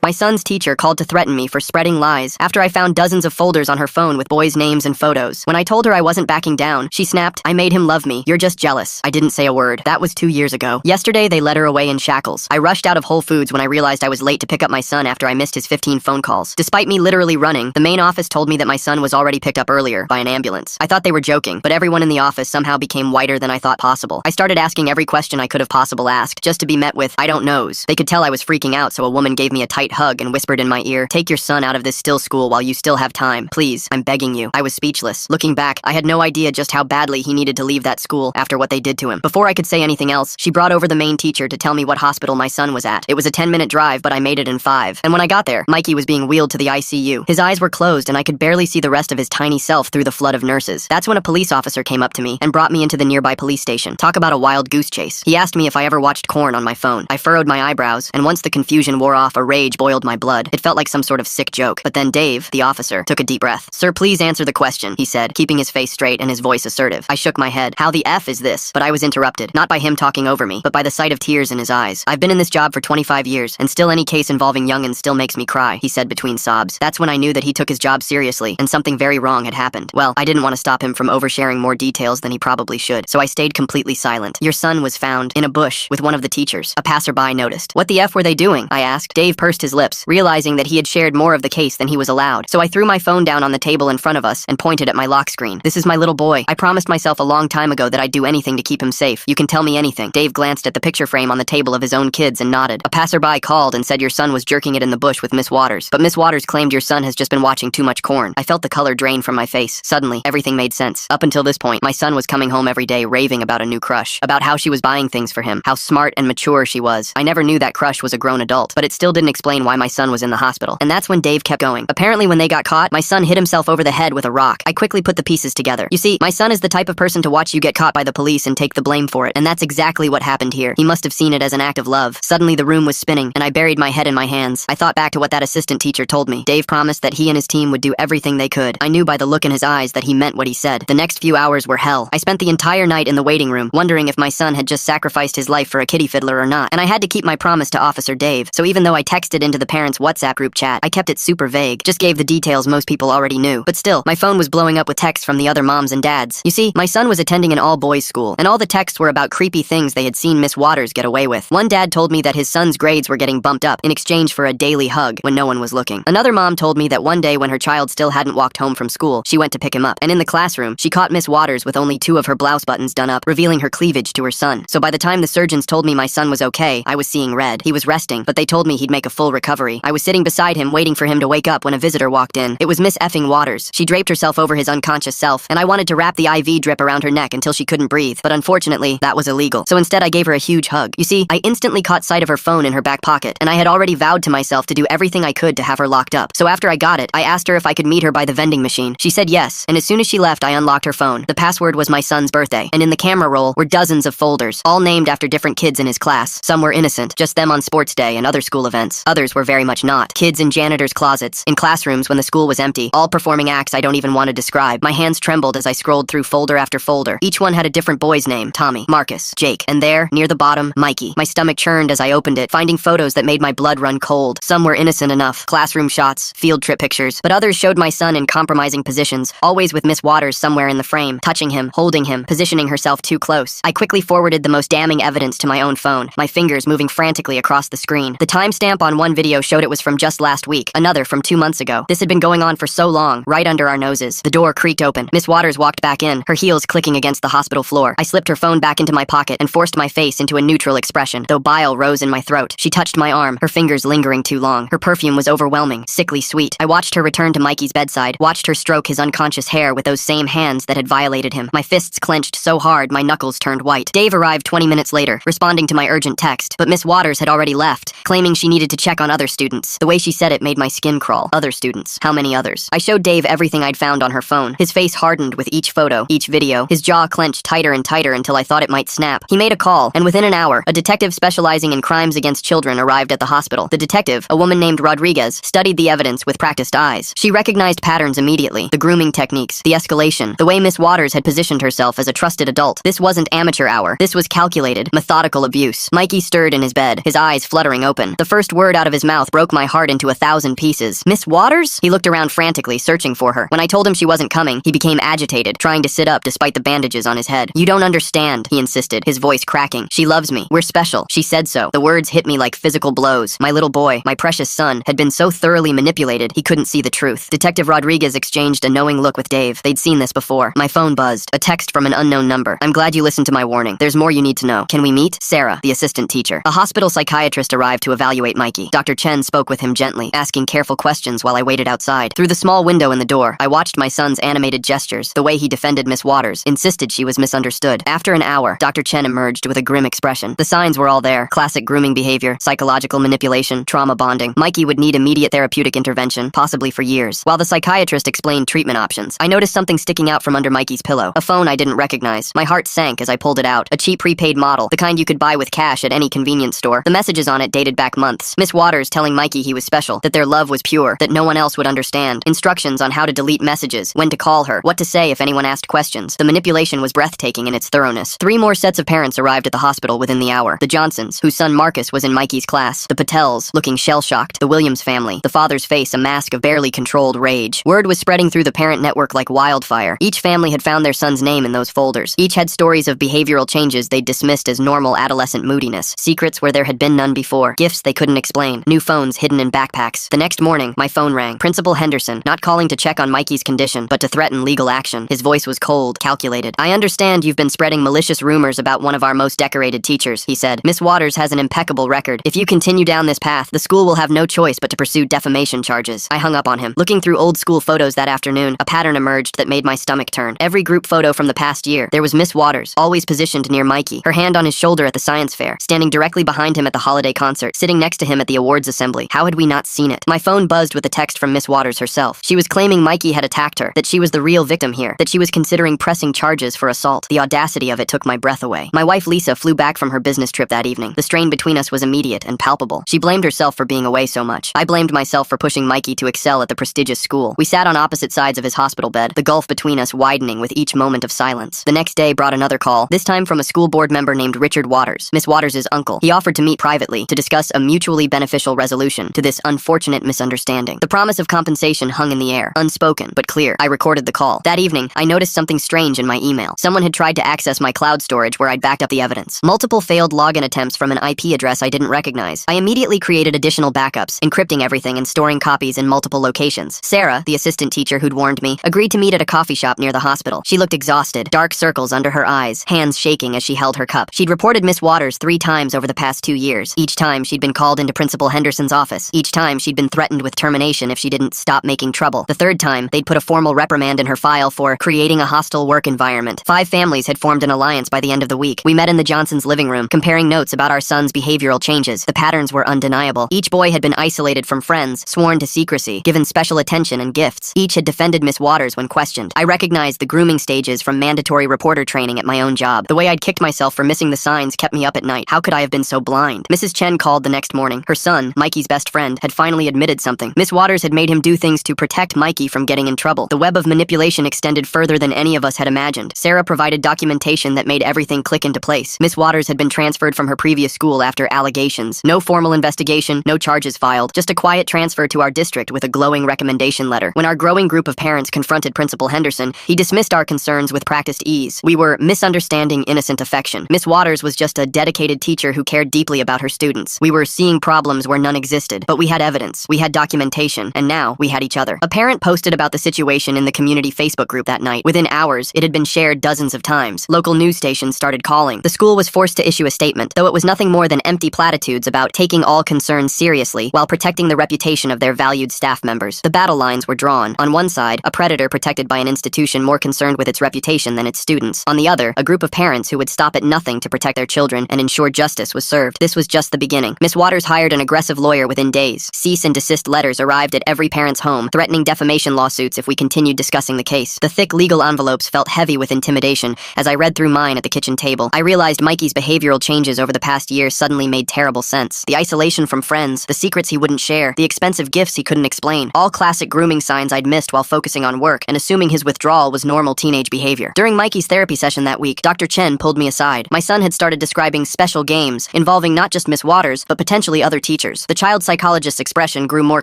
My son's teacher called to threaten me for spreading lies after I found dozens of folders on her phone with boys' names and photos. When I told her I wasn't backing down, she snapped, "I made him love me. You're just jealous." I didn't say a word. That was 2 years ago. Yesterday, they led her away in shackles. I rushed out of Whole Foods when I realized I was late to pick up my son after I missed his 15 phone calls. Despite me literally running, the main office told me that my son was already picked up earlier by an ambulance. I thought they were joking, but everyone in the office somehow became whiter than I thought possible. I started asking every question I could have possible asked, just to be met with, "I don't knows." They could tell I was freaking out, so a woman gave me a tight hug and whispered in my ear, "Take your son out of this still school while you still have time. Please, I'm begging you." I was speechless. Looking back, I had no idea just how badly he needed to leave that school after what they did to him. Before I could say anything else, she brought over the main teacher to tell me what hospital my son was at. It was a 10-minute drive, but I made it in 5. And when I got there, Mikey was being wheeled to the ICU. His eyes were closed and I could barely see the rest of his tiny self through the flood of nurses. That's when a police officer came up to me and brought me into the nearby police station. Talk about a wild goose chase. He asked me if I ever watched Corn on my phone. I furrowed my eyebrows, and once the confusion wore off, a rage boiled my blood. It felt like some sort of sick joke. But then Dave, the officer, took a deep breath. "Sir, please answer the question," he said, keeping his face straight and his voice assertive. I shook my head. How the F is this? But I was interrupted, not by him talking over me, but by the sight of tears in his eyes. "I've been in this job for 25 years, and still any case involving young'uns still makes me cry," he said between sobs. That's when I knew that he took his job seriously, and something very wrong had happened. Well, I didn't want to stop him from oversharing more details than he probably should, so I stayed completely silent. "Your son was found in a bush with one of the teachers," a passerby noticed. "What the F were they doing?" I asked. Dave pursed his lips, realizing that he had shared more of the case than he was allowed. So I threw my phone down on the table in front of us and pointed at my lock screen. "This is my little boy. I promised myself a long time ago that I'd do anything to keep him safe. You can tell me anything." Dave glanced at the picture frame on the table of his own kids and nodded. "A passerby called and said your son was jerking it in the bush with Miss Waters. But Miss Waters claimed your son has just been watching too much Corn." I felt the color drain from my face. Suddenly, everything made sense. Up until this point, my son was coming home every day raving about a new crush, about how she was buying things for him, how smart and mature she was. I never knew that crush was a grown adult, but it still didn't explain why my son was in the hospital. And that's when Dave kept going. "Apparently when they got caught, my son hit himself over the head with a rock." I quickly put the pieces together. "You see, my son is the type of person to watch you get caught by the police and take the blame for it, and that's exactly what happened here. He must have seen it as an act of love." Suddenly the room was spinning, and I buried my head in my hands. I thought back to what that assistant teacher told me. Dave promised that he and his team would do everything they could. I knew by the look in his eyes that he meant what he said. The next few hours were hell. I spent the entire night in the waiting room, wondering if my son had just sacrificed his life for a kitty fiddler or not. And I had to keep my promise to Officer Dave, so even though I texted into the parents' WhatsApp group chat, I kept it super vague, just gave the details most people already knew. But still, my phone was blowing up with texts from the other moms and dads. You see, my son was attending an all-boys school, and all the texts were about creepy things they had seen Miss Waters get away with. One dad told me that his son's grades were getting bumped up in exchange for a daily hug when no one was looking. Another mom told me that one day when her child still hadn't walked home from school, she went to pick him up, and in the classroom, she caught Miss Waters with only 2 of her blouse buttons done up, revealing her cleavage to her son. So by the time the surgeons told me my son was okay, I was seeing red. He was resting, but they told me he'd make a full recovery. I was sitting beside him waiting for him to wake up when a visitor walked in. It was Miss effing Waters. She draped herself over his unconscious self, and I wanted to wrap the IV drip around her neck until she couldn't breathe, but unfortunately, that was illegal. So instead I gave her a huge hug. You see, I instantly caught sight of her phone in her back pocket, and I had already vowed to myself to do everything I could to have her locked up. So after I got it, I asked her if I could meet her by the vending machine. She said yes, and as soon as she left, I unlocked her phone. The password was my son's birthday, and in the camera roll were dozens of folders, all named after different kids in his class. Some were innocent, just them on sports day and other school events. Others were very much not. Kids in janitors' closets, in classrooms when the school was empty, all performing acts I don't even want to describe. My hands trembled as I scrolled through folder after folder. Each one had a different boy's name: Tommy, Marcus, Jake, and there, near the bottom, Mikey. My stomach churned as I opened it, finding photos that made my blood run cold. Some were innocent enough, classroom shots, field trip pictures, but others showed my son in compromising positions, always with Miss Waters somewhere in the frame, touching him, holding him, positioning herself too close. I quickly forwarded the most damning evidence to my own phone, my fingers moving frantically across the screen. The timestamp on one video showed it was from just last week, another from 2 months ago. This had been going on for so long, right under our noses. The door creaked open. Miss Waters walked back in, her heels clicking against the hospital floor. I slipped her phone back into my pocket and forced my face into a neutral expression, though bile rose in my throat. She touched my arm, her fingers lingering too long. Her perfume was overwhelming, sickly sweet. I watched her return to Mikey's bedside, watched her stroke his unconscious hair with those same hands that had violated him. My fists clenched so hard my knuckles turned white. Dave arrived 20 minutes later, responding to my urgent text, but Miss Waters had already left, claiming she needed to check on other students. The way she said it made my skin crawl. Other students. How many others? I showed Dave everything I'd found on her phone. His face hardened with each photo, each video. His jaw clenched tighter and tighter until I thought it might snap. He made a call, and within an hour, a detective specializing in crimes against children arrived at the hospital. The detective, a woman named Rodriguez, studied the evidence with practiced eyes. She recognized patterns immediately. The grooming techniques, the escalation, the way Miss Waters had positioned herself as a trusted adult. This wasn't amateur hour. This was calculated, methodical abuse. Mikey stirred in his bed, his eyes fluttering open. The first word out of his mouth broke my heart into 1,000 pieces. Miss Waters? He looked around frantically, searching for her. When I told him she wasn't coming, he became agitated, trying to sit up despite the bandages on his head. You don't understand, he insisted, his voice cracking. She loves me. We're special. She said so. The words hit me like physical blows. My little boy, my precious son, had been so thoroughly manipulated, he couldn't see the truth. Detective Rodriguez exchanged a knowing look with Dave. They'd seen this before. My phone buzzed. A text from an unknown number. I'm glad you listened to my warning. There's more you need to know. Can we meet? Sarah, the assistant teacher. A hospital psychiatrist arrived to evaluate Mikey. Dr. Chen spoke with him gently, asking careful questions while I waited outside. Through the small window in the door, I watched my son's animated gestures, the way he defended Miss Waters, insisted she was misunderstood. After an hour, Dr. Chen emerged with a grim expression. The signs were all there. Classic grooming behavior, psychological manipulation, trauma bonding. Mikey would need immediate therapeutic intervention, possibly for years. While the psychiatrist explained treatment options, I noticed something sticking out from under Mikey's pillow. A phone I didn't recognize. My heart sank as I pulled it out. A cheap prepaid model, the kind you could buy with cash at any convenience store. The messages on it dated back months. Miss Waters telling Mikey he was special, that their love was pure, that no one else would understand. Instructions on how to delete messages, when to call her, what to say if anyone asked questions. The manipulation was breathtaking in its thoroughness. 3 more sets of parents arrived at the hospital within the hour. The Johnsons, whose son Marcus was in Mikey's class. The Patels, looking shell-shocked. The Williams family, the father's face a mask of barely controlled rage. Word was spreading through the parent network like wildfire. Each family had found their son's name in those folders. Each had stories of behavioral changes they'd dismissed as normal adolescent moodiness. Secrets where there had been none before. Gifts they couldn't explain. New phones hidden in backpacks. The next morning, my phone rang. Principal Henderson, not calling to check on Mikey's condition, but to threaten legal action. His voice was cold, calculated. I understand you've been spreading malicious rumors about one of our most decorated teachers, he said. Miss Waters has an impeccable record. If you continue down this path, the school will have no choice but to pursue defamation charges. I hung up on him. Looking through old school photos that afternoon, a pattern emerged that made my stomach turn. Every group photo from the past year, there was Miss Waters, always positioned near Mikey, her hand on his shoulder at the science fair, standing directly behind him at the holiday concert, sitting next to him at the awards assembly. How had we not seen it? My phone buzzed with a text from Miss Waters herself. She was claiming Mikey had attacked her, that she was the real victim here, that she was considering pressing charges for assault. The audacity of it took my breath away. My wife Lisa flew back from her business trip that evening. The strain between us was immediate and palpable. She blamed herself for being away so much. I blamed myself for pushing Mikey to excel at the prestigious school. We sat on opposite sides of his hospital bed, the gulf between us widening with each moment of silence. The next day brought another call, this time from a school board member named Richard Waters, Miss Waters' uncle. He offered to meet privately to discuss a mutually beneficial resolution to this unfortunate misunderstanding. The promise of compensation hung in the air, unspoken but clear. I recorded the call. That evening, I noticed something strange in my email. Someone had tried to access my cloud storage where I'd backed up the evidence. Multiple failed login attempts from an IP address I didn't recognize. I immediately created additional backups, encrypting everything and storing copies in multiple locations. Sarah, the assistant teacher who'd warned me, agreed to meet at a coffee shop near the hospital. She looked exhausted, dark circles under her eyes, hands shaking as she held her cup. She'd reported Miss Waters 3 times over the past 2 years. Each time she'd been called into Principal Henderson's office. Each time she'd been threatened with termination if she didn't stop making trouble. The 3rd time, they'd put a formal reprimand in her file for creating a hostile work environment. 5 families had formed an alliance by the end of the week. We met in the Johnsons' living room, comparing notes about our son's behavioral changes. The patterns were undeniable. Each boy had been isolated from friends, sworn to secrecy, given special attention and gifts. Each had defended Miss Waters when questioned. I recognized the grooming stages from mandatory reporter training at my own job. The way I'd kicked myself for missing the signs kept me up at night. How could I have been so blind? Mrs. Chen called the next morning. Her son, Mikey's best friend, had finally admitted something. Miss Waters had made him do things to protect Mikey from getting in trouble. The web of manipulation extended further than any of us had imagined. Sarah provided documentation that made everything click into place. Miss Waters had been transferred from her previous school after allegations. No formal investigation, no charges filed, just a quiet transfer to our district with a glowing recommendation letter. When our growing group of parents confronted Principal Henderson, he dismissed our concerns with practiced ease. We were misunderstanding innocent affection. Miss Waters was just a dedicated teacher who cared deeply about her students. We were seeing problems where none existed, but we had evidence, we had documentation, and now we had each other. A parent posted about the situation in the community Facebook group that night. Within hours, it had been shared dozens of times. Local news stations started calling. The school was forced to issue a statement, though it was nothing more than empty platitudes about taking all concerns seriously while protecting the reputation of their valued staff members. The battle lines were drawn. On one side, a predator protected by an institution more concerned with its reputation than its students. On the other, a group of parents who would stop at nothing to protect their children and ensure justice was served. This was just the beginning. Miss Waters hired an aggressive lawyer within days. Cease and desist letters arrived at every parent's home, threatening defamation lawsuits if we continued discussing the case. The thick legal envelopes felt heavy with intimidation. As I read through mine at the kitchen table, I realized Mikey's behavioral changes over the past year suddenly made terrible sense. The isolation from friends, the secrets he wouldn't share, the expensive gifts he couldn't explain, all classic grooming signs I'd missed while focusing on work and assuming his withdrawal was normal teenage behavior. During Mikey's therapy session that week, Dr. Chen pulled me aside. My son had started describing special games involving not just Miss Waters, but potentially other teachers. teachers. The child psychologist's expression grew more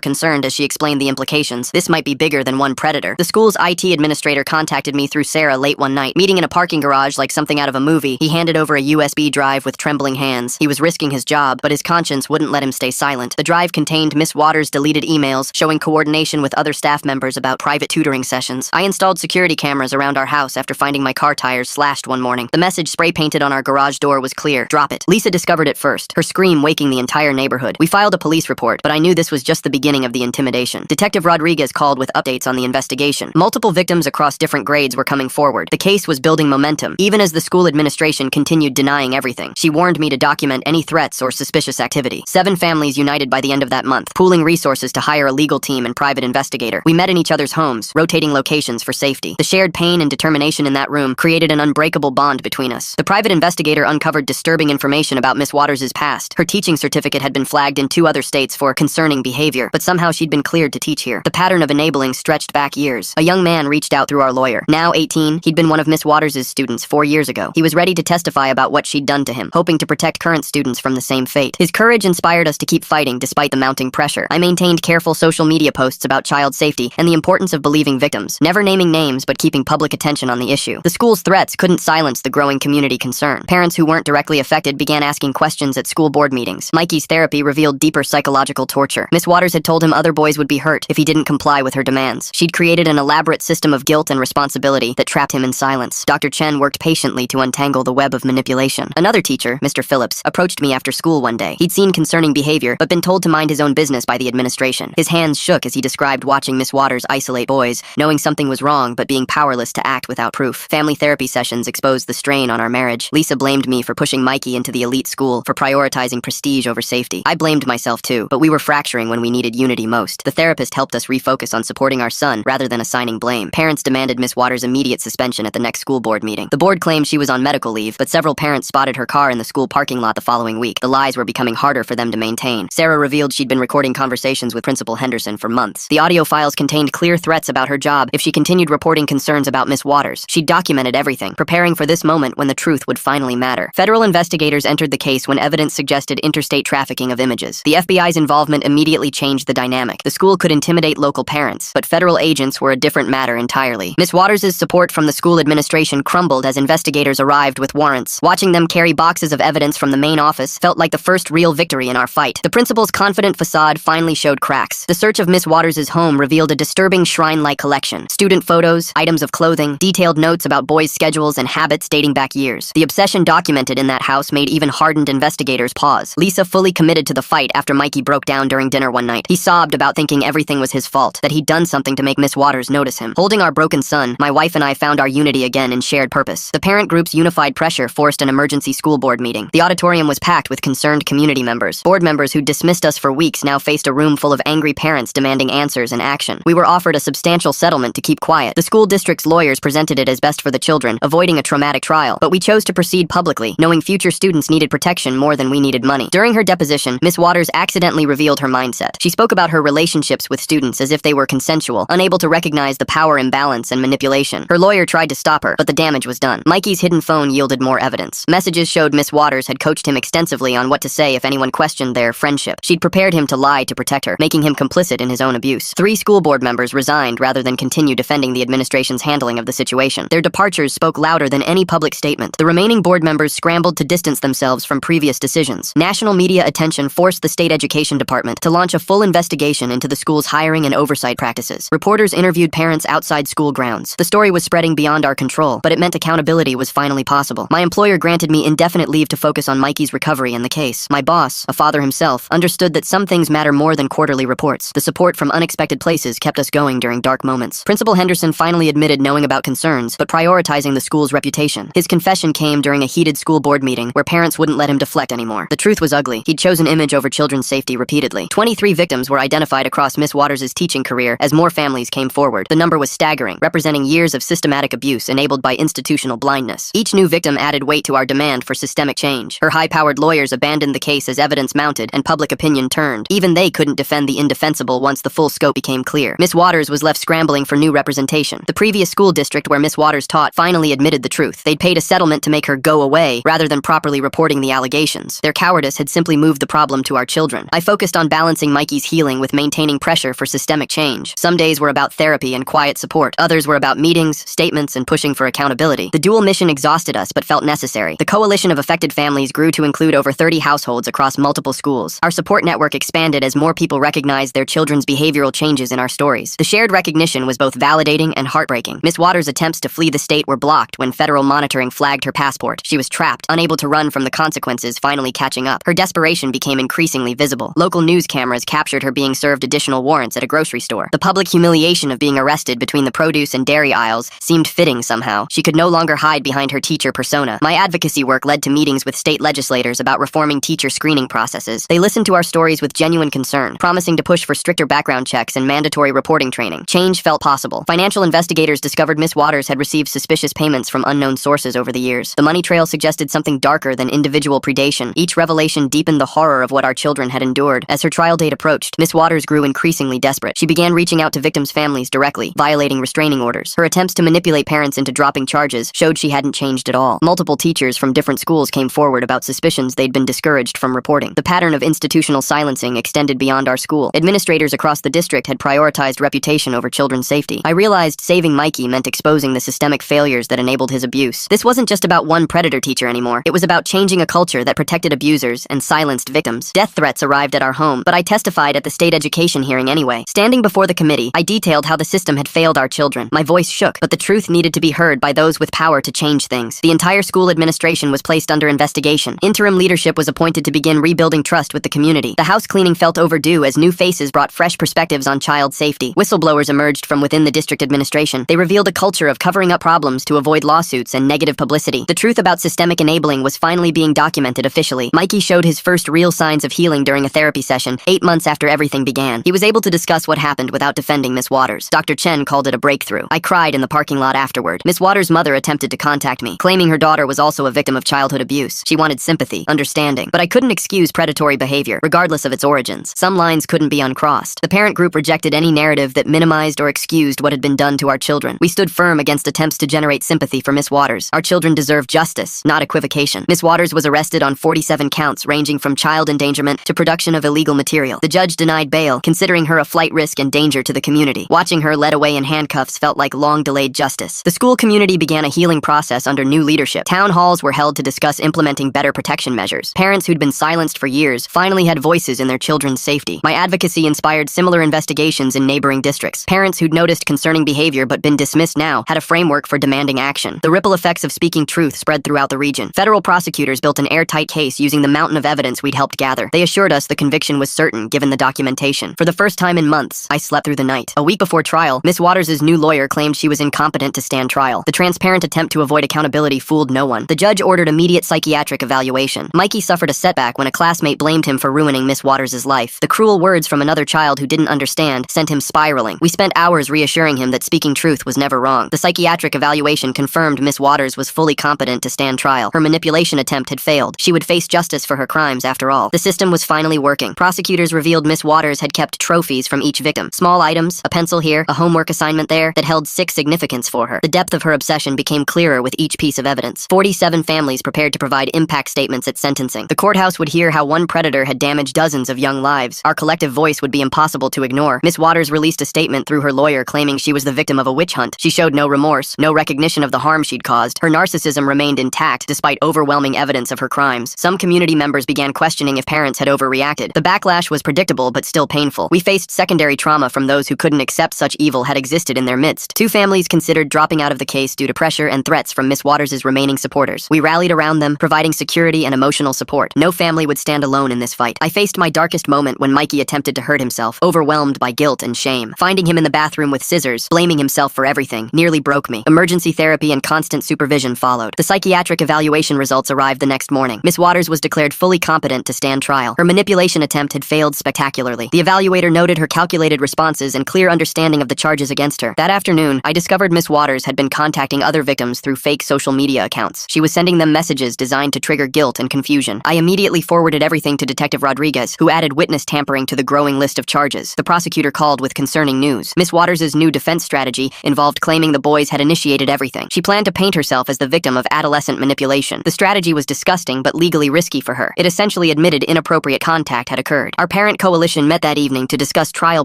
concerned as she explained the implications. This might be bigger than one predator. The school's IT administrator contacted me through Sarah late one night. Meeting in a parking garage like something out of a movie, he handed over a USB drive with trembling hands. He was risking his job, but his conscience wouldn't let him stay silent. The drive contained Miss Waters' deleted emails showing coordination with other staff members about private tutoring sessions. I installed security cameras around our house after finding my car tires slashed one morning. The message spray-painted on our garage door was clear: drop it. Lisa discovered it first, her scream waking the entire neighborhood. We filed a police report, but I knew this was just the beginning of the intimidation. Detective Rodriguez called with updates on the investigation. Multiple victims across different grades were coming forward. The case was building momentum, even as the school administration continued denying everything. She warned me to document any threats or suspicious activity. 7 families united by the end of that month, pooling resources to hire a legal team and private investigator. We met in each other's homes, rotating locations for safety. The shared pain and determination in that room created an unbreakable bond between us. The private investigator uncovered disturbing information about Miss Waters' past. Her teaching certificate had been flagged in 2 other states for concerning behavior, but somehow she'd been cleared to teach here. The pattern of enabling stretched back years. A young man reached out through our lawyer. Now 18, he'd been one of Miss Waters' students 4 years ago. He was ready to testify about what she'd done to him, hoping to protect current students from the same fate. His courage inspired us to keep fighting despite the mounting pressure. I maintained careful social media posts about child safety and the importance of believing victims, never naming names but keeping public attention on the issue. The school's threats couldn't silence the growing community concern. Parents who weren't directly affected began asking questions at school board meetings. Mikey's therapy revealed deeper psychological torture. Miss Waters had told him other boys would be hurt if he didn't comply with her demands. She'd created an elaborate system of guilt and responsibility that trapped him in silence. Dr. Chen worked patiently to untangle the web of manipulation. Another teacher, Mr. Phillips, approached me after school one day. He'd seen concerning behavior, but been told to mind his own business by the administration. His hands shook as he described watching Miss Waters isolate boys, knowing something was wrong but being powerless to act without proof. Family therapy sessions exposed the strain on our marriage. Lisa blamed me for pushing Mikey into the elite school, for prioritizing prestige over safety. I blamed myself too, but we were fracturing when we needed unity most. The therapist helped us refocus on supporting our son rather than assigning blame. Parents demanded Miss Waters' immediate suspension at the next school board meeting. The board claimed she was on medical leave, but several parents spotted her car in the school parking lot the following week. The lies were becoming harder for them to maintain. Sarah revealed she'd been recording conversations with Principal Henderson for months. The audio files contained clear threats about her job if she continued reporting concerns about Miss Waters. She documented everything, preparing for this moment when the truth would finally matter. Federal investigators entered the case when evidence suggested interstate trafficking of images. The FBI's involvement immediately changed the dynamic. The school could intimidate local parents, but federal agents were a different matter entirely. Miss Waters' support from the school administration crumbled as investigators arrived with warrants. Watching them carry boxes of evidence from the main office felt like the first real victory in our fight. The principal's confident facade finally showed cracks. The search of Miss Waters' home revealed a disturbing shrine-like collection. Student photos, items of clothing, detailed notes about boys' schedules and habits dating back years. The obsession documented in that house made even hardened investigators pause. Lisa fully committed to the fight after Mikey broke down during dinner one night. He sobbed about thinking everything was his fault, that he'd done something to make Miss Waters notice him. Holding our broken son, my wife and I found our unity again in shared purpose. The parent group's unified pressure forced an emergency school board meeting. The auditorium was packed with concerned community members. Board members who dismissed us for weeks now faced a room full of angry parents demanding answers and action. We were offered a substantial settlement to keep quiet. The school district's lawyers presented it as best for the children, avoiding a traumatic trial, but we chose to proceed publicly, knowing future students needed protection more than we needed money. During her deposition, Miss Waters accidentally revealed her mindset. She spoke about her relationships with students as if they were consensual, unable to recognize the power imbalance and manipulation. Her lawyer tried to stop her, but the damage was done. Mikey's hidden phone yielded more evidence. Messages showed Miss Waters had coached him extensively on what to say if anyone questioned their friendship. She'd prepared him to lie to protect her, making him complicit in his own abuse. 3 school board members resigned rather than continue defending the administration's handling of the situation. Their departures spoke louder than any public statement. The remaining board members scrambled to distance themselves from previous decisions. National media attention forced the state education department to launch a full investigation into the school's hiring and oversight practices. Reporters interviewed parents outside school grounds. The story was spreading beyond our control, but it meant accountability was finally possible. My employer granted me indefinite leave to focus on Mikey's recovery and the case. My boss, a father himself, understood that some things matter more than quarterly reports. The support from unexpected places kept us going during dark moments. Principal Henderson finally admitted knowing about concerns, but prioritizing the school's reputation. His confession came during a heated school board meeting where parents wouldn't let him deflect anymore. The truth was ugly. He'd chosen image over children's safety repeatedly. 23 victims were identified across Miss Waters' teaching career as more families came forward. The number was staggering, representing years of systematic abuse enabled by institutional blindness. Each new victim added weight to our demand for systemic change. Her high-powered lawyers abandoned the case as evidence mounted and public opinion turned. Even they couldn't defend the indefensible once the full scope became clear. Miss Waters was left scrambling for new representation. The previous school district where Miss Waters taught finally admitted the truth. They'd paid a settlement to make her go away rather than properly reporting the allegations. Their cowardice had simply moved the problem to to our children. I focused on balancing Mikey's healing with maintaining pressure for systemic change. Some days were about therapy and quiet support. Others were about meetings, statements, and pushing for accountability. The dual mission exhausted us but felt necessary. The coalition of affected families grew to include over 30 households across multiple schools. Our support network expanded as more people recognized their children's behavioral changes in our stories. The shared recognition was both validating and heartbreaking. Miss Waters' attempts to flee the state were blocked when federal monitoring flagged her passport. She was trapped, unable to run from the consequences, finally catching up. Her desperation became increasingly visible. Local news cameras captured her being served additional warrants at a grocery store. The public humiliation of being arrested between the produce and dairy aisles seemed fitting somehow. She could no longer hide behind her teacher persona. My advocacy work led to meetings with state legislators about reforming teacher screening processes. They listened to our stories with genuine concern, promising to push for stricter background checks and mandatory reporting training. Change felt possible. Financial investigators discovered Miss Waters had received suspicious payments from unknown sources over the years. The money trail suggested something darker than individual predation. Each revelation deepened the horror of what our children had endured. As her trial date approached, Miss Waters grew increasingly desperate. She began reaching out to victims' families directly, violating restraining orders. Her attempts to manipulate parents into dropping charges showed she hadn't changed at all. Multiple teachers from different schools came forward about suspicions they'd been discouraged from reporting. The pattern of institutional silencing extended beyond our school. Administrators across the district had prioritized reputation over children's safety. I realized saving Mikey meant exposing the systemic failures that enabled his abuse. This wasn't just about one predator teacher anymore. It was about changing a culture that protected abusers and silenced victims. Death threats arrived at our home, but I testified at the state education hearing anyway. Standing before the committee, I detailed how the system had failed our children. My voice shook, but the truth needed to be heard by those with power to change things. The entire school administration was placed under investigation. Interim leadership was appointed to begin rebuilding trust with the community. The house cleaning felt overdue as new faces brought fresh perspectives on child safety. Whistleblowers emerged from within the district administration. They revealed a culture of covering up problems to avoid lawsuits and negative publicity. The truth about systemic enabling was finally being documented officially. Mikey showed his first real signs of healing during a therapy session, 8 months after everything began. He was able to discuss what happened without defending Miss Waters. Dr. Chen called it a breakthrough. I cried in the parking lot afterward. Miss Waters' mother attempted to contact me, claiming her daughter was also a victim of childhood abuse. She wanted sympathy, understanding, but I couldn't excuse predatory behavior, regardless of its origins. Some lines couldn't be uncrossed. The parent group rejected any narrative that minimized or excused what had been done to our children. We stood firm against attempts to generate sympathy for Miss Waters. Our children deserved justice, not equivocation. Miss Waters was arrested on 47 counts ranging from child endangerment to production of illegal material. The judge denied bail, considering her a flight risk and danger to the community. Watching her led away in handcuffs felt like long-delayed justice. The school community began a healing process under new leadership. Town halls were held to discuss implementing better protection measures. Parents who'd been silenced for years finally had voices in their children's safety. My advocacy inspired similar investigations in neighboring districts. Parents who'd noticed concerning behavior but been dismissed now had a framework for demanding action. The ripple effects of speaking truth spread throughout the region. Federal prosecutors built an airtight case using the mountain of evidence we'd helped gather. They assured us the conviction was certain given the documentation. For the first time in months, I slept through the night. A week before trial, Miss Waters' new lawyer claimed she was incompetent to stand trial. The transparent attempt to avoid accountability fooled no one. The judge ordered immediate psychiatric evaluation. Mikey suffered a setback when a classmate blamed him for ruining Miss Waters' life. The cruel words from another child who didn't understand sent him spiraling. We spent hours reassuring him that speaking truth was never wrong. The psychiatric evaluation confirmed Miss Waters was fully competent to stand trial. Her manipulation attempt had failed. She would face justice for her crimes after all. The system was finally working. Prosecutors revealed Miss Waters had kept trophies from each victim. Small items, a pencil here, a homework assignment there, that held sick significance for her. The depth of her obsession became clearer with each piece of evidence. 47 families prepared to provide impact statements at sentencing. The courthouse would hear how one predator had damaged dozens of young lives. Our collective voice would be impossible to ignore. Miss Waters released a statement through her lawyer claiming she was the victim of a witch hunt. She showed no remorse, no recognition of the harm she'd caused. Her narcissism remained intact despite overwhelming evidence of her crimes. Some community members began questioning if parents had overreacted. The backlash was predictable but still painful. We faced secondary trauma from those who couldn't accept such evil had existed in their midst. 2 families considered dropping out of the case due to pressure and threats from Miss Waters' remaining supporters. We rallied around them, providing security and emotional support. No family would stand alone in this fight. I faced my darkest moment when Mikey attempted to hurt himself, overwhelmed by guilt and shame. Finding him in the bathroom with scissors, blaming himself for everything, nearly broke me. Emergency therapy and constant supervision followed. The psychiatric evaluation results arrived the next morning. Miss Waters was declared fully competent to stand trial. Her manipulation attempt had failed spectacularly. The evaluator noted her calculated responses and clear understanding of the charges against her. That afternoon, I discovered Miss Waters had been contacting other victims through fake social media accounts. She was sending them messages designed to trigger guilt and confusion. I immediately forwarded everything to Detective Rodriguez, who added witness tampering to the growing list of charges. The prosecutor called with concerning news. Miss Waters' new defense strategy involved claiming the boys had initiated everything. She planned to paint herself as the victim of adolescent manipulation. The strategy was disgusting but legally risky for her. It essentially admitted inappropriate inappropriate contact had occurred. Our parent coalition met that evening to discuss trial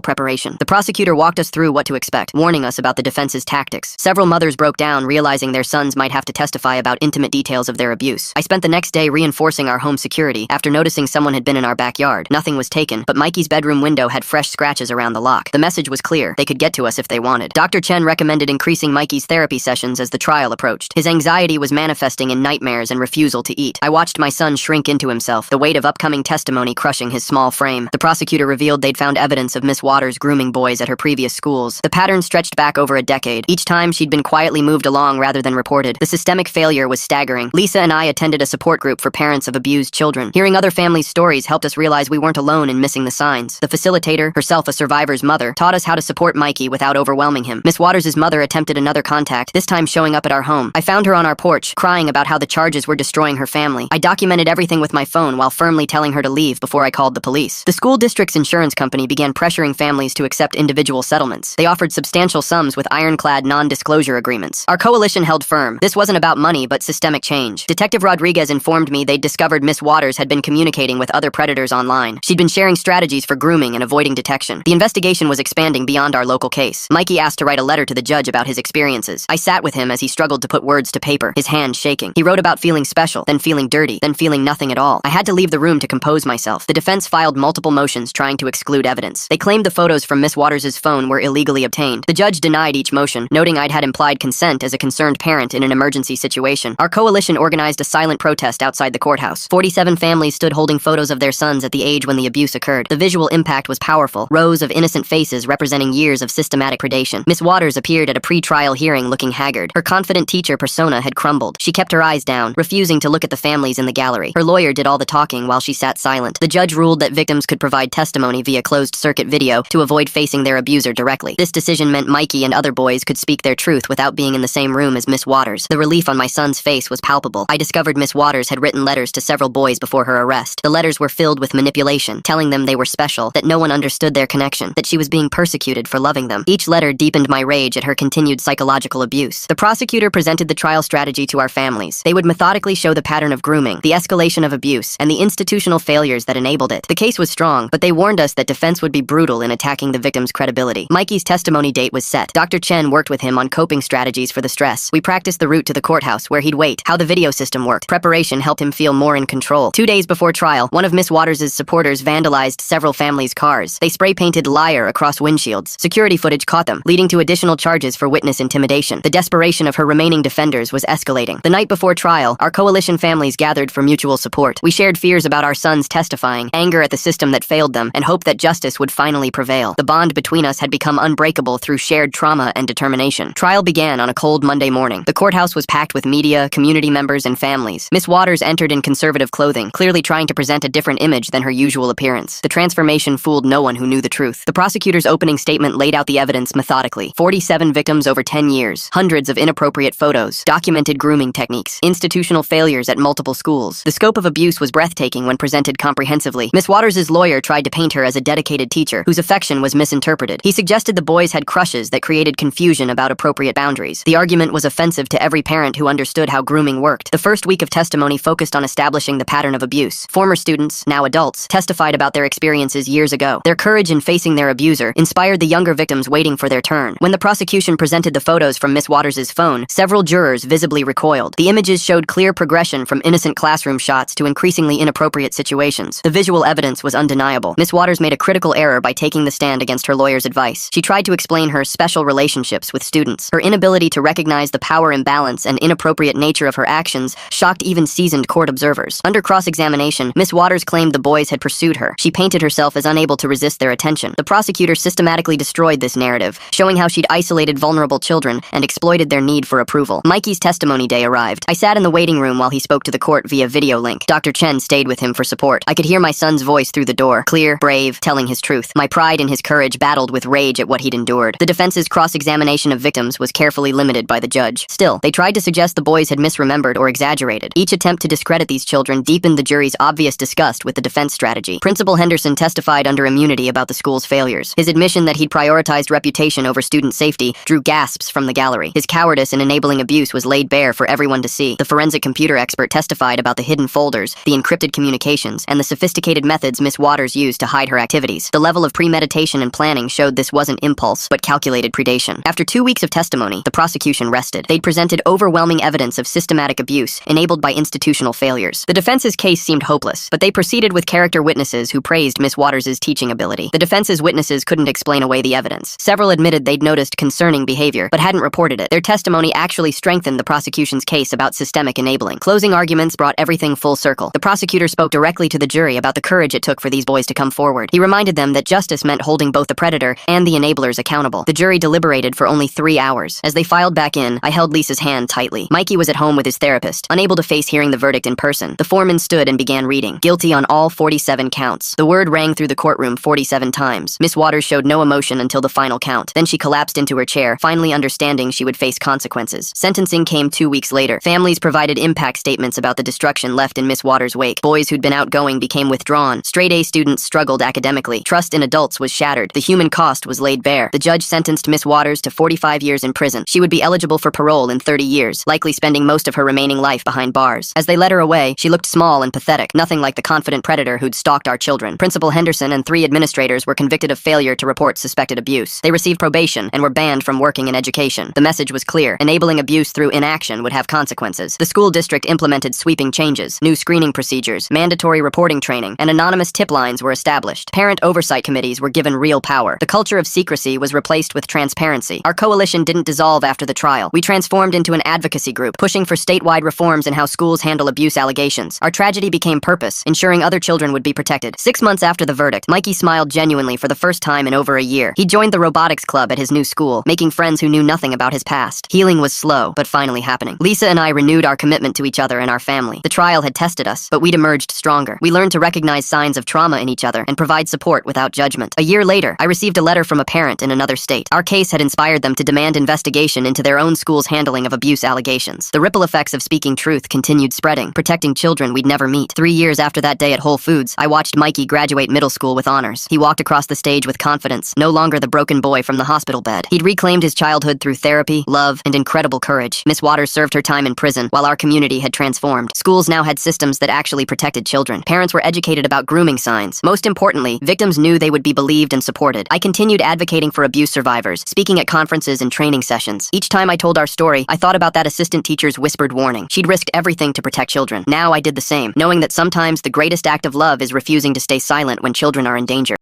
preparation. The prosecutor walked us through what to expect, warning us about the defense's tactics. Several mothers broke down, realizing their sons might have to testify about intimate details of their abuse. I spent the next day reinforcing our home security after noticing someone had been in our backyard. Nothing was taken, but Mikey's bedroom window had fresh scratches around the lock. The message was clear. They could get to us if they wanted. Dr. Chen recommended increasing Mikey's therapy sessions as the trial approached. His anxiety was manifesting in nightmares and refusal to eat. I watched my son shrink into himself, the weight of upcoming testimony crushing his small frame. The prosecutor revealed they'd found evidence of Miss Waters grooming boys at her previous schools. The pattern stretched back over a decade. Each time she'd been quietly moved along rather than reported. The systemic failure was staggering. Lisa and I attended a support group for parents of abused children. Hearing other families' stories helped us realize we weren't alone in missing the signs. The facilitator, herself a survivor's mother, taught us how to support Mikey without overwhelming him. Miss Waters' mother attempted another contact, this time showing up at our home. I found her on our porch, crying about how the charges were destroying her family. I documented everything with my phone while firmly telling her to leave before I called the police. The school district's insurance company began pressuring families to accept individual settlements. They offered substantial sums with ironclad non-disclosure agreements. Our coalition held firm. This wasn't about money, but systemic change. Detective Rodriguez informed me they'd discovered Miss Waters had been communicating with other predators online. She'd been sharing strategies for grooming and avoiding detection. The investigation was expanding beyond our local case. Mikey asked to write a letter to the judge about his experiences. I sat with him as he struggled to put words to paper, his hand shaking. He wrote about feeling special, then feeling dirty, then feeling nothing at all. I had to leave the room to compose myself. The defense filed multiple motions trying to exclude evidence. They claimed the photos from Miss Waters' phone were illegally obtained. The judge denied each motion, noting I'd had implied consent as a concerned parent in an emergency situation. Our coalition organized a silent protest outside the courthouse. 47 families stood holding photos of their sons at the age when the abuse occurred. The visual impact was powerful. Rows of innocent faces representing years of systematic predation. Miss Waters appeared at a pre-trial hearing looking haggard. Her confident teacher persona had crumbled. She kept her eyes down, refusing to look at the families in the gallery. Her lawyer did all the talking while she sat silent. The judge ruled that victims could provide testimony via closed-circuit video to avoid facing their abuser directly. This decision meant Mikey and other boys could speak their truth without being in the same room as Miss Waters. The relief on my son's face was palpable. I discovered Miss Waters had written letters to several boys before her arrest. The letters were filled with manipulation, telling them they were special, that no one understood their connection, that she was being persecuted for loving them. Each letter deepened my rage at her continued psychological abuse. The prosecutor presented the trial strategy to our families. They would methodically show the pattern of grooming, the escalation of abuse, and the institutional failures that enabled it. The case was strong, but they warned us that defense would be brutal in attacking the victim's credibility. Mikey's testimony date was set. Dr. Chen worked with him on coping strategies for the stress. We practiced the route to the courthouse, where he'd wait, how the video system worked. Preparation helped him feel more in control. 2 days before trial, one of Miss Waters' supporters vandalized several families' cars. They spray-painted "liar" across windshields. Security footage caught them, leading to additional charges for witness intimidation. The desperation of her remaining defenders was escalating. The night before trial, our coalition families gathered for mutual support. We shared fears about our sons testifying, anger at the system that failed them, and hope that justice would finally prevail. The bond between us had become unbreakable through shared trauma and determination. Trial began on a cold Monday morning. The courthouse was packed with media, community members, and families. Miss Waters entered in conservative clothing, clearly trying to present a different image than her usual appearance. The transformation fooled no one who knew the truth. The prosecutor's opening statement laid out the evidence methodically. 47 victims over 10 years, hundreds of inappropriate photos, documented grooming techniques, institutional failures at multiple schools. The scope of abuse was breathtaking when presented comprehensively. Miss Waters' lawyer tried to paint her as a dedicated teacher whose affection was misinterpreted. He suggested the boys had crushes that created confusion about appropriate boundaries. The argument was offensive to every parent who understood how grooming worked. The first week of testimony focused on establishing the pattern of abuse. Former students, now adults, testified about their experiences years ago. Their courage in facing their abuser inspired the younger victims waiting for their turn. When the prosecution presented the photos from Miss Waters' phone, several jurors visibly recoiled. The images showed clear progression from innocent classroom shots to increasingly inappropriate situations. The visual evidence was undeniable. Miss Waters made a critical error by taking the stand against her lawyer's advice. She tried to explain her special relationships with students. Her inability to recognize the power imbalance and inappropriate nature of her actions shocked even seasoned court observers. Under cross-examination, Miss Waters claimed the boys had pursued her. She painted herself as unable to resist their attention. The prosecutor systematically destroyed this narrative, showing how she'd isolated vulnerable children and exploited their need for approval. Mikey's testimony day arrived. I sat in the waiting room while he spoke to the court via video link. Dr. Chen stayed with him for support. I could hear my son's voice through the door, clear, brave, telling his truth. My pride in his courage battled with rage at what he'd endured. The defense's cross-examination of victims was carefully limited by the judge. Still, they tried to suggest the boys had misremembered or exaggerated. Each attempt to discredit these children deepened the jury's obvious disgust with the defense strategy. Principal Henderson testified under immunity about the school's failures. His admission that he'd prioritized reputation over student safety drew gasps from the gallery. His cowardice in enabling abuse was laid bare for everyone to see. The forensic computer expert testified about the hidden folders, the encrypted communication locations, and the sophisticated methods Miss Waters used to hide her activities. The level of premeditation and planning showed this wasn't impulse, but calculated predation. After 2 weeks of testimony, the prosecution rested. They'd presented overwhelming evidence of systematic abuse, enabled by institutional failures. The defense's case seemed hopeless, but they proceeded with character witnesses who praised Miss Waters' teaching ability. The defense's witnesses couldn't explain away the evidence. Several admitted they'd noticed concerning behavior, but hadn't reported it. Their testimony actually strengthened the prosecution's case about systemic enabling. Closing arguments brought everything full circle. The prosecutor spoke directly to the jury about the courage it took for these boys to come forward. He reminded them that justice meant holding both the predator and the enablers accountable. The jury deliberated for only 3 hours. As they filed back in, I held Lisa's hand tightly. Mikey was at home with his therapist, unable to face hearing the verdict in person. The foreman stood and began reading. Guilty on all 47 counts. The word rang through the courtroom 47 times. Miss Waters showed no emotion until the final count. Then she collapsed into her chair, finally understanding she would face consequences. Sentencing came 2 weeks later. Families provided impact statements about the destruction left in Miss Waters' wake. Boys who'd been outgoing became withdrawn. Straight-A students struggled academically. Trust in adults was shattered. The human cost was laid bare. The judge sentenced Miss Waters to 45 years in prison. She would be eligible for parole in 30 years, likely spending most of her remaining life behind bars. As they led her away, she looked small and pathetic, nothing like the confident predator who'd stalked our children. Principal Henderson and 3 administrators were convicted of failure to report suspected abuse. They received probation and were banned from working in education. The message was clear. Enabling abuse through inaction would have consequences. The school district implemented sweeping changes. New screening procedures, mandatory reporting training, and anonymous tip lines were established. Parent oversight committees were given real power. The culture of secrecy was replaced with transparency. Our coalition didn't dissolve after the trial. We transformed into an advocacy group, pushing for statewide reforms in how schools handle abuse allegations. Our tragedy became purpose, ensuring other children would be protected. 6 months after the verdict, Mikey smiled genuinely for the first time in over a year. He joined the robotics club at his new school, making friends who knew nothing about his past. Healing was slow, but finally happening. Lisa and I renewed our commitment to each other and our family. The trial had tested us, but we'd emerged stronger. We learned to recognize signs of trauma in each other and provide support without judgment. A year later, I received a letter from a parent in another state. Our case had inspired them to demand investigation into their own school's handling of abuse allegations. The ripple effects of speaking truth continued spreading, protecting children we'd never meet. 3 years after that day at Whole Foods, I watched Mikey graduate middle school with honors. He walked across the stage with confidence, no longer the broken boy from the hospital bed. He'd reclaimed his childhood through therapy, love, and incredible courage. Miss Waters served her time in prison, while our community had transformed. Schools now had systems that actually protected children. Parents were educated about grooming signs. Most importantly, victims knew they would be believed and supported. I continued advocating for abuse survivors, speaking at conferences and training sessions. Each time I told our story, I thought about that assistant teacher's whispered warning. She'd risked everything to protect children. Now I did the same, knowing that sometimes the greatest act of love is refusing to stay silent when children are in danger.